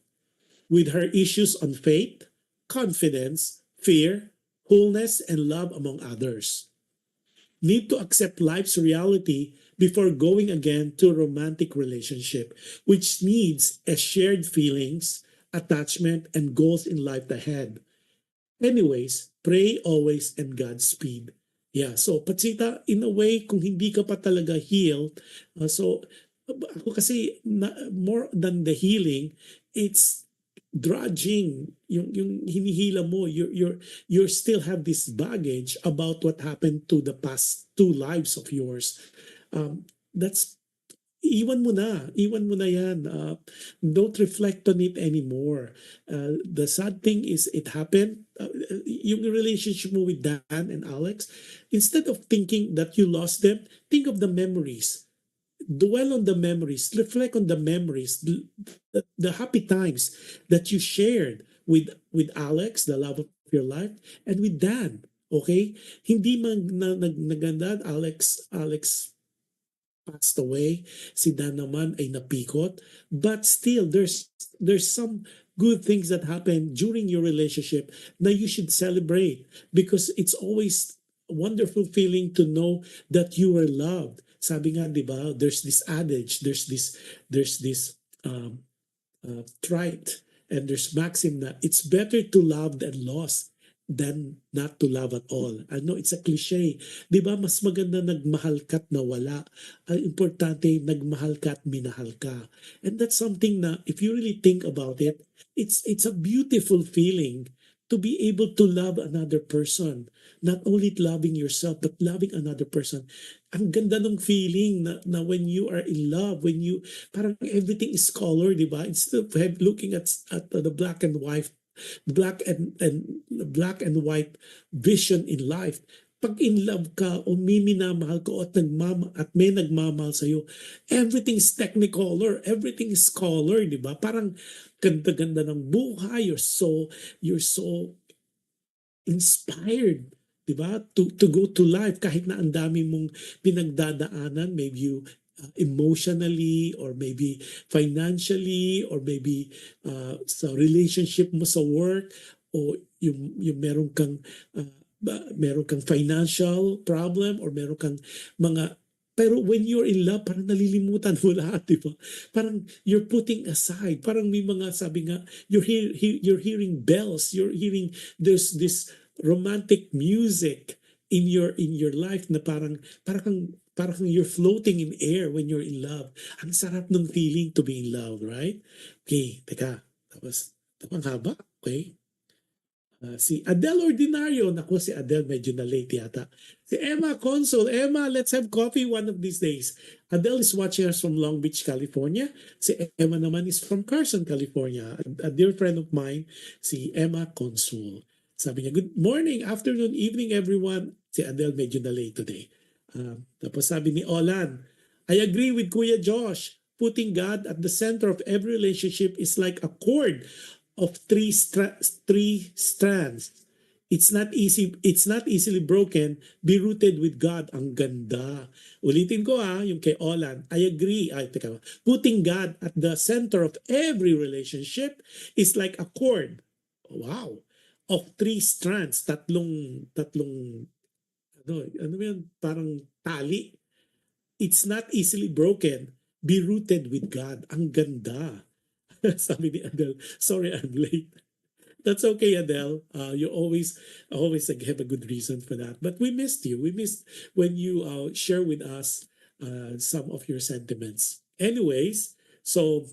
with her issues on faith, confidence, fear, wholeness, and love among others. Need to accept life's reality before going again to a romantic relationship, which needs a shared feelings, attachment, and goals in life ahead. Anyways, pray always and Godspeed. Yeah, so Pachita, in a way, kung hindi ka pa talaga healed, so ako kasi more than the healing, it's drudging, yung hinihila mo, you still have this baggage about what happened to the past 2 lives of yours. That's iwan mo na yan. Don't reflect on it anymore. The sad thing is it happened. Yung relationship mo with Dan and Alex, instead of thinking that you lost them, think of the memories. Dwell on the memories, reflect on the memories, the happy times that you shared with Alex, the love of your life, and with Dan. Okay? Hindi man naganda, Alex passed away, si Dan naman ay napikot, but still there's some good things that happen during your relationship that you should celebrate, because it's always a wonderful feeling to know that you were loved. Sabi nga, di ba, there's this adage, there's this trite, and there's maxim na it's better to love than lost than not to love at all. I know it's a cliche. Di ba, mas maganda nagmahal ka't nawala. Ang importante, nagmahal ka at minahal ka. And that's something na, if you really think about it, it's a beautiful feeling to be able to love another person. Not only loving yourself, but loving another person. Ang ganda ng feeling na when you are in love, when you, parang everything is color, di ba? Instead of looking at the black and white white vision in life, pag in love ka o minamahal ka at may nagmamahal sa'yo, everything is technicolor, everything is color, di ba? Parang ganda-ganda ng buhay, you're so inspired, di ba? To go to life kahit na ang dami mong pinagdadaanan, maybe you emotionally or maybe financially or maybe sa relationship mo sa work, o yung meron kang financial problem or meron kang mga, pero when you're in love, parang nalilimutan mo lahat, di ba? Parang you're putting aside, parang may mga, sabi nga, you're hearing bells, you're hearing there's this romantic music in your life na parang you're floating in air when you're in love. Ang sarap ng feeling to be in love, right? Okay, teka. Tapos ang haba, okay? Si Adele Ordinario, naku, si Adele medyo na late yata. Si Emma Consul, Emma, let's have coffee one of these days. Adele is watching us from Long Beach, California. Si Emma naman is from Carson, California. A dear friend of mine, si Emma Consul. Sabi niya, good morning, afternoon, evening everyone. Si Adele medyo na late today. Tapos sabi ni Olan, I agree with Kuya Josh. Putting God at the center of every relationship is like a cord of three strands. It's not easily broken. Be rooted with God. Ang ganda. Ulitin ko yung kay Olan. I agree. Putting God at the center of every relationship is like a cord. Wow. of three strands, tatlong ano ba yun, parang tali. It's not easily broken. Be rooted with God. Ang ganda. Sabi ni Adele, sorry I'm late. That's okay, Adele. You always like, have a good reason for that. But we missed you. We missed when you share with us some of your sentiments. Anyways, so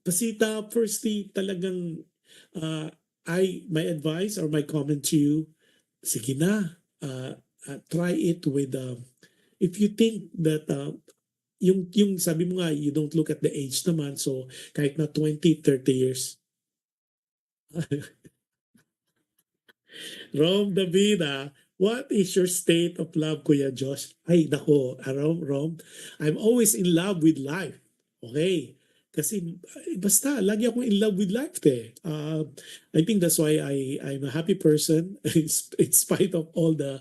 Pasita, firstly, talagang my advice or my comment to you, sige na, try it with, if you think that yung sabi mo nga, you don't look at the age naman, so kahit na 20, 30 years, Rom Davida, what is your state of love, Kuya Josh? Ay, nako, Rom, I'm always in love with life. Okay? Kasi basta, lagi akong in love with life I think that's why I'm a happy person in spite of all the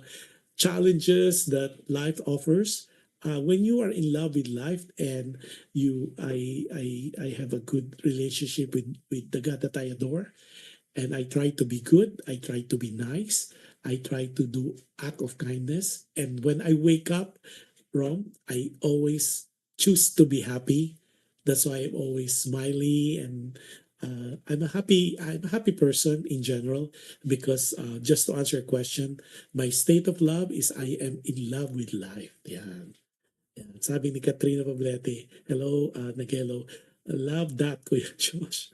challenges that life offers. When you are in love with life and I have a good relationship with the God that I adore, and I try to be good. I try to be nice. I try to do act of kindness. And when I wake up, Rom, I always choose to be happy. That's why I'm always smiley and I'm a happy person in general because just to answer your question, my state of love is I am in love with life. Yan. Yan. Sabi ni Katrina Pablete, hello, Nagelo. Love that, Kuya Josh.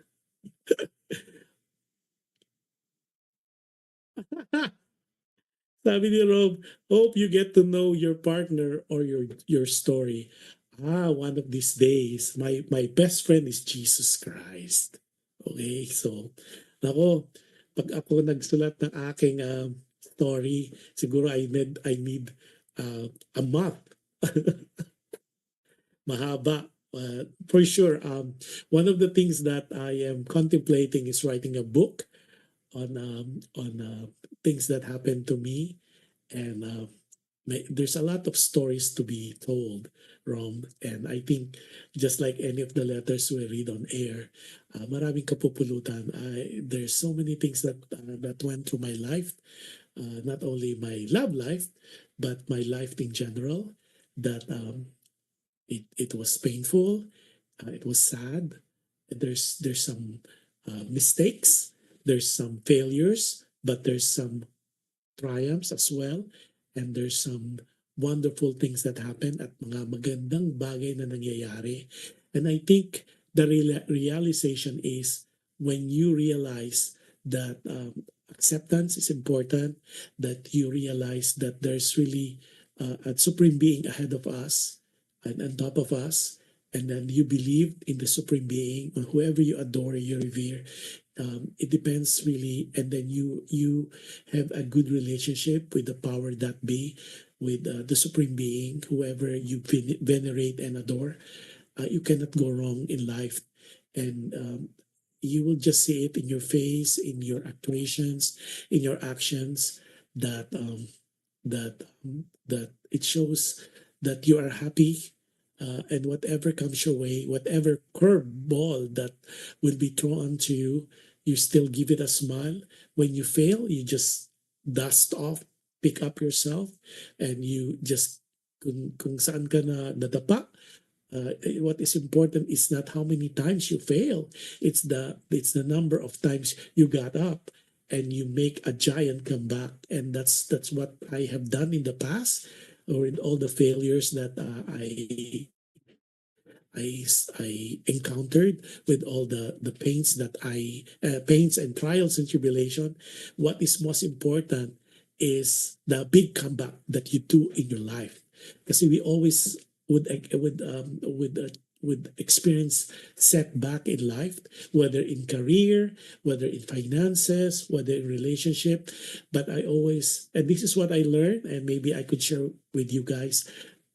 Sabi ni Rob, hope you get to know your partner or your story. One of these days, my best friend is Jesus Christ. Okay, so, nako, pag ako nagsulat ng aking story, siguro I need a month. Mahaba. For sure, one of the things that I am contemplating is writing a book on things that happened to me, and there's a lot of stories to be told, Rom. And I think just like any of the letters we read on air, maraming kapupulutan. There's so many things that went through my life, not only my love life, but my life in general. That it was painful, it was sad. There's some mistakes, there's some failures, but there's some triumphs as well, and there's some wonderful things that happen at mga magandang bagay na nangyayari. And I think the realization is when you realize that acceptance is important, that you realize that there's really a supreme being ahead of us and on top of us, and then you believe in the supreme being or whoever you adore, you revere. It depends really, and then you have a good relationship with the power that be, with the supreme being, whoever you venerate and adore. You cannot go wrong in life, and you will just see it in your face, in your actuations, in your actions, that that it shows that you are happy, and whatever comes your way, whatever curveball that will be thrown to you, you still give it a smile. When you fail, you just dust off, pick up yourself, and you just kung saan ka na nadapa. What is important is not how many times you fail. It's the number of times you got up and you make a giant comeback. And that's what I have done in the past, or in all the failures that I encountered, with all the pains that pains and trials and tribulation. What is most important is the big comeback that you do in your life, because we always would experience setback in life, whether in career, whether in finances, whether in relationship. But I always, and this is what I learned, and maybe I could share with you guys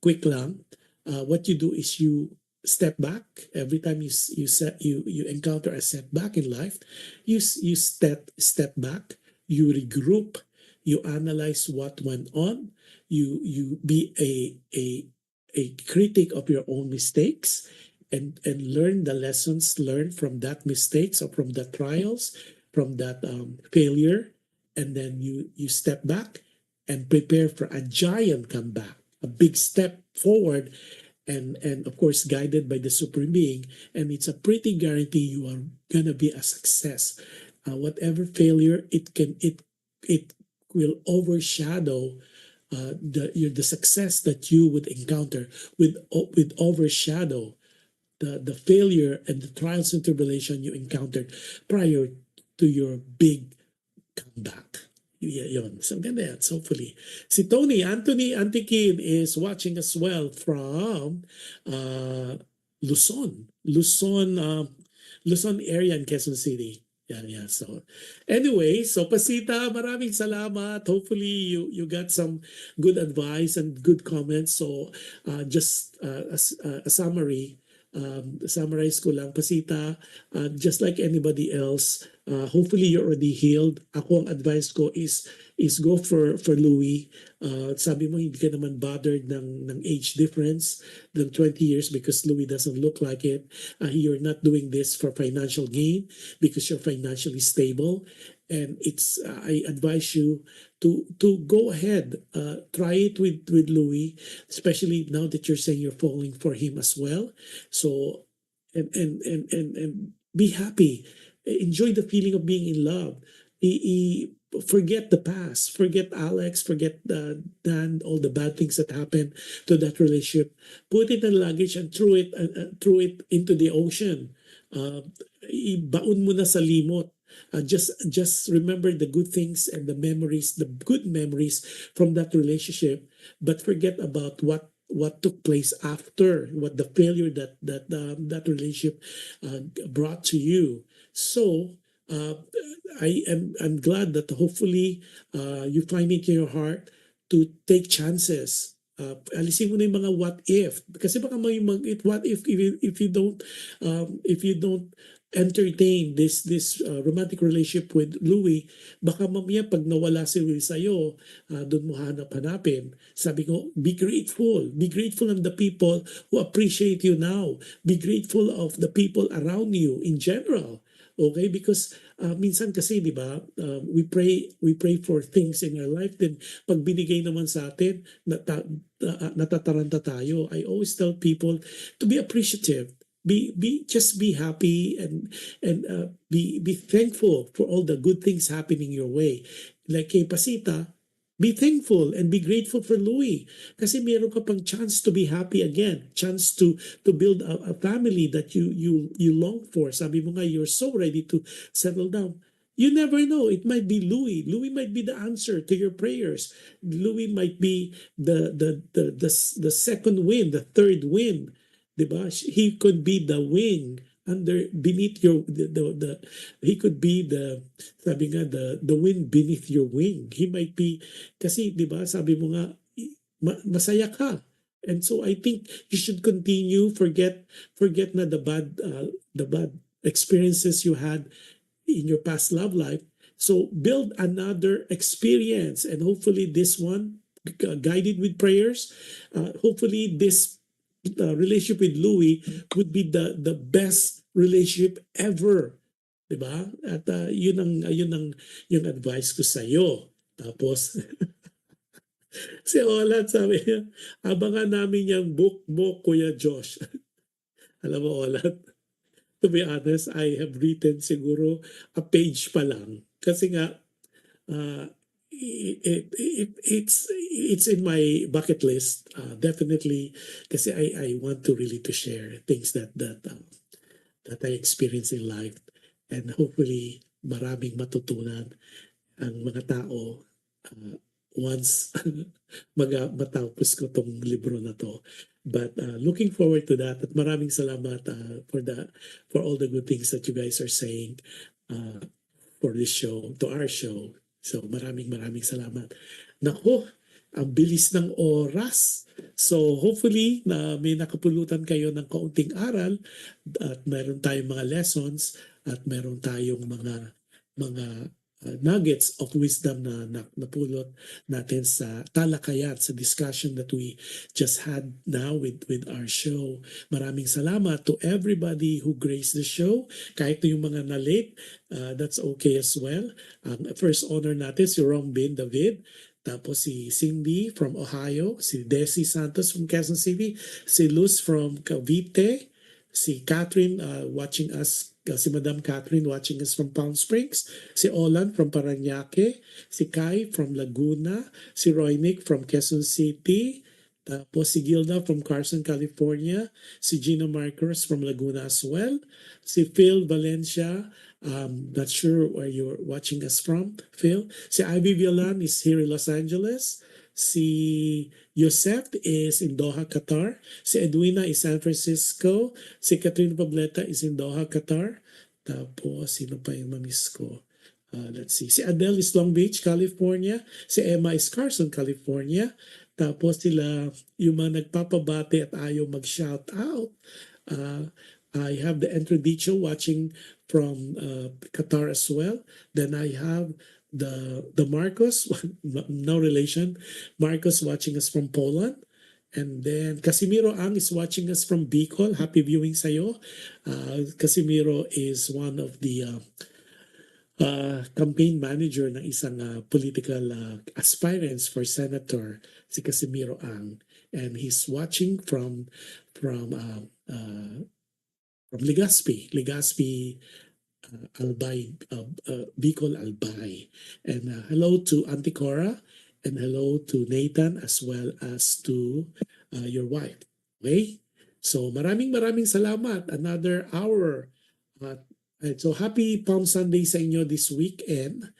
quick lang. What you do is you step back every time you encounter a setback in life. You step back, you regroup, you analyze what went on, you be a critic of your own mistakes, and learn the lessons learned from that mistakes or from the trials, from that failure, and then you step back and prepare for a giant comeback, a big step forward, and of course guided by the supreme being, and it's a pretty guarantee you are gonna be a success. Whatever failure, it will overshadow the success that you would encounter, with overshadow the failure and the trials and tribulation you encountered prior to your big comeback. Yun. So, ganda yan. So, hopefully. Si Tony Anthony Antikin is watching as well from Luzon. Luzon area in Quezon City. Yeah. So, anyway, so Pacita, maraming salamat. Hopefully, you got some good advice and good comments. So, just as a summary, summarize ko lang, Pacita, just like anybody else, hopefully you're already healed. Ako, ang advice ko is go for Louis. Sabi mo hindi ka naman bothered ng age difference than 20 years because Louis doesn't look like it. You're not doing this for financial gain because you're financially stable. And it's I advise you to go ahead, try it with Louis, especially now that you're saying you're falling for him as well. So and be happy, enjoy the feeling of being in love. Forget the past, forget Alex, forget Dan, all the bad things that happened to that relationship. Put it in luggage and throw it into the ocean. Ibaon mo na sa limot. Just remember the good things and the good memories from that relationship, but forget about what took place after, what the failure that relationship brought to you. So I'm glad that hopefully you find it in your heart to take chances. Alisin mo na yung mga what if, kasi baka may what if you don't entertain this romantic relationship with Louis, baka mamaya pag nawala si Will sa'yo, doon mo hanapin. Sabi ko, be grateful of the people who appreciate you now, be grateful of the people around you in general. Okay, because minsan kasi, di ba, we pray for things in our life, then pag binigay naman sa atin, natataranta tayo. I always tell people to be appreciative, just be happy, and be thankful for all the good things happening your way. Like kay Pacita, be thankful and be grateful for Louis kasi meron ka pang chance to be happy again, chance to build a family that you long for. Sabi mo nga, you're so ready to settle down. You never know, it might be Louis. Louis might be the answer to your prayers. Louis might be the second wind, the third wind. Diba? He could be the wing beneath your he could be sabi nga, the wind beneath your wing. He might be, kasi di ba sabi mo nga masaya ka, and so I think you should continue, forget na the bad experiences you had in your past love life. So build another experience, and hopefully this one, guided with prayers, hopefully this relationship with Louis would be the best relationship ever, 'di ba? At yun ang yung advice ko sa iyo. Tapos si Olat sabi niya, abangan namin yung book mo, Kuya Josh. Alam mo, Olat, to be honest, I have written siguro a page pa lang kasi nga it's in my bucket list, definitely, kasi I want to really to share things that I experience in life, and hopefully maraming matutunan ang mga tao once matapos ko tong libro na to. But looking forward to that, at maraming salamat for all the good things that you guys are saying for this show, to our show. So maraming salamat. Nako, ang bilis ng oras. So hopefully na may nakapulutan kayo ng kaunting aral, at meron tayong mga lessons, at meron tayong mga nuggets of wisdom na napulot natin sa talakayan, sa discussion that we just had now with our show. Maraming salamat to everybody who graced the show. Kahit yung mga na-late, that's okay as well. First honor natin si Rombin David, tapos si Cindy from Ohio, si Desi Santos from Quezon City, si Luz from Cavite, si Catherine watching us, si Madam Catherine watching us from Palm Springs, si Olan from Parañaque, si Kai from Laguna, si Roynick from Quezon City, tapos si Gilda from Carson, California, si Gina Marcos from Laguna as well, si Phil Valencia, not sure where you're watching us from, Phil. Si Ivy Villan is here in Los Angeles. Si Yosef is in Doha, Qatar. Si Edwina is San Francisco. Si Catherine Pableta is in Doha, Qatar. Tapos, sino pa yung mamiss ko? Let's see. Si Adele is Long Beach, California. Si Emma is Carson, California. Tapos sila, yung mga nagpapabate at ayaw mag-shout out. I have the Entradicho watching from Qatar as well. Then I have the Marcos, no relation, Marcos watching us from Poland. And then Casimiro Ang is watching us from Bicol. Happy viewing sa'yo. Casimiro is one of the campaign manager ng isang political aspirants for senator, si Casimiro Ang. And he's watching from Legazpi, Albay, Bicol Albay. And hello to Auntie Cora, and hello to Nathan as well as to your wife. Okay? So maraming salamat. Another hour. So happy Palm Sunday sa inyo this weekend.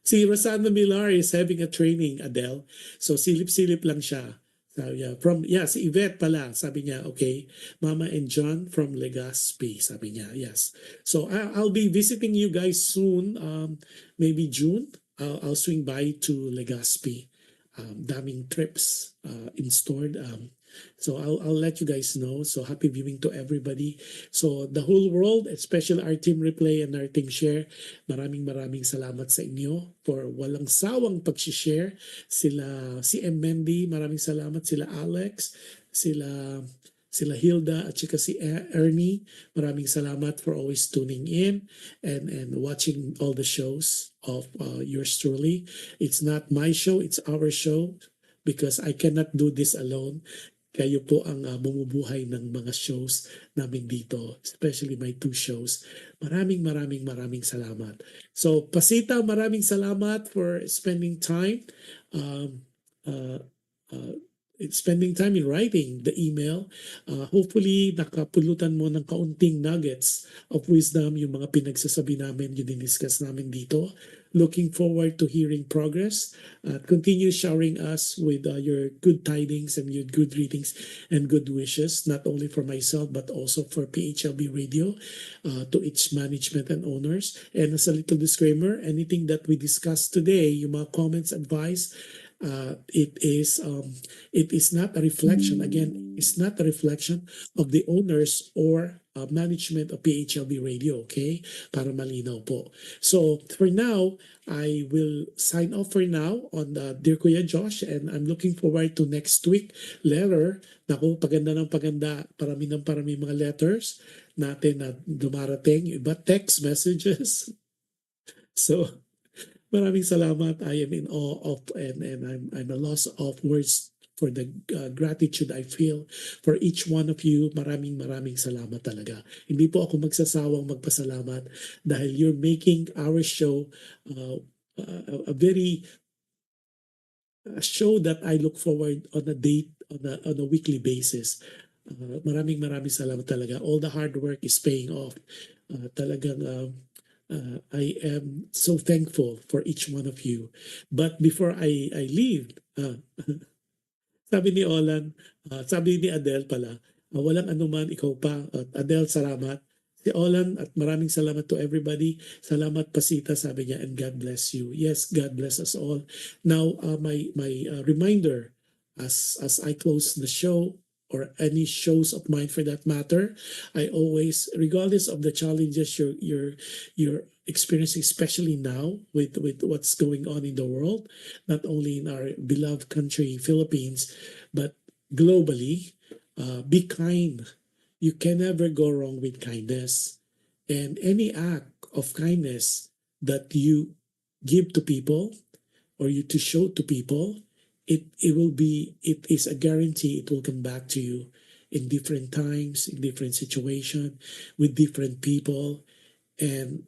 Si Rosana Millar is having a training, Adele. So silip-silip lang siya. So yeah, si Yvette pala, sabi niya, okay, Mama and John from Legazpi, sabi niya, yes. So I'll be visiting you guys soon, maybe June. I'll swing by to Legazpi. Daming trips in stored. So I'll let you guys know. So happy viewing to everybody. So the whole world, especially our team replay and our team share, maraming salamat sa inyo for walang sawang pag-share. Si M. Mendy, maraming salamat. Sila Alex, sila Hilda at saka si Ernie. Maraming salamat for always tuning in and watching all the shows of yours truly. It's not my show, it's our show because I cannot do this alone. Kayo po ang bumubuhay ng mga shows namin dito, especially my 2 shows. Maraming salamat. So, Pacita, maraming salamat for spending time in writing the email. Hopefully, nakapulutan mo ng kaunting nuggets of wisdom yung mga pinagsasabi namin, yung diniscuss namin dito. Looking forward to hearing progress. Continue showering us with your good tidings and your good readings and good wishes, not only for myself but also for PHLB Radio, to its management and owners. And as a little disclaimer, anything that we discussed today, yung mga comments, advice, it is not a reflection. Again, it's not a reflection of the owners or management of PHLB Radio, okay? Para malinaw po. So, for now, I will sign off for now on Dear Kuya Josh, and I'm looking forward to next week letter. Naku, paganda ng paganda, parami mga letters natin na dumarating, iba text messages. So, maraming salamat. I am in awe of and I'm a loss of words for the gratitude I feel for each one of you. Maraming salamat talaga. Hindi po ako magsasawang magpasalamat dahil you're making our show a very show that I look forward on a weekly basis. Maraming salamat talaga. All the hard work is paying off. Talagang I am so thankful for each one of you. But before I leave, sabi ni Olan, sabi ni Adele pala, walang anuman, ikaw pa. Adele, salamat. Si Olan, at maraming salamat to everybody. Salamat, Pacita, sabi niya, and God bless you. Yes, God bless us all. Now, my reminder, as I close the show, or any shows of mine for that matter, I always, regardless of the challenges you're experiencing, especially now with what's going on in the world, not only in our beloved country, Philippines, but globally. Be kind. You can never go wrong with kindness. And any act of kindness that you give to people or you to show to people, it is a guarantee it will come back to you in different times, in different situation, with different people, and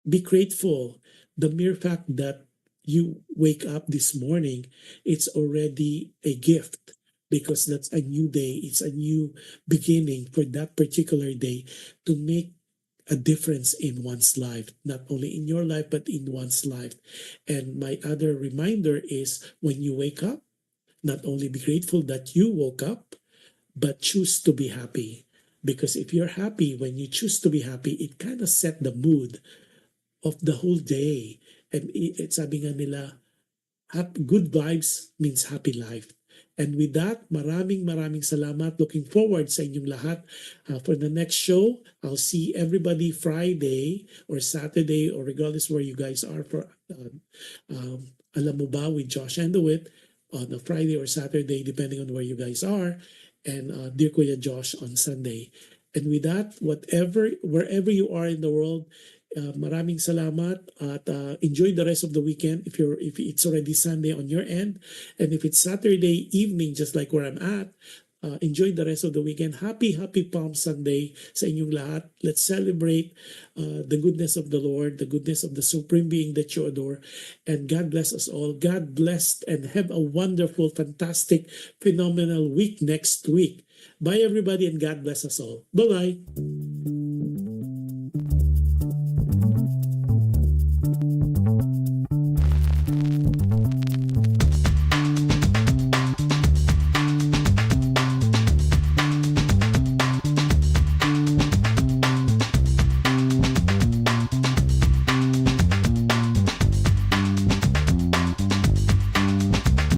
be grateful. The mere fact that you wake up this morning, it's already a gift because that's a new day. It's a new beginning for that particular day to make a difference in one's life, not only in your life, but in one's life. And my other reminder is when you wake up, not only be grateful that you woke up, but choose to be happy. Because if you're happy, when you choose to be happy, it kind of set the mood of the whole day. And sabi nga nila, good vibes means happy life. And with that, maraming salamat. Looking forward sa inyong lahat. For the next show, I'll see everybody Friday or Saturday or regardless where you guys are for Alam Mo Ba with Josh and DeWitt on a Friday or Saturday, depending on where you guys are. And Dear Kuya Josh on Sunday. And with that, wherever you are in the world, maraming salamat at enjoy the rest of the weekend if it's already Sunday on your end, and if it's Saturday evening just like where I'm at, enjoy the rest of the weekend. Happy Palm Sunday sa inyong lahat. Let's celebrate the goodness of the Lord, the goodness of the Supreme Being that you adore, and God bless us all. God bless and have a wonderful, fantastic, phenomenal week next week. Bye everybody and God bless us all. Bye-bye.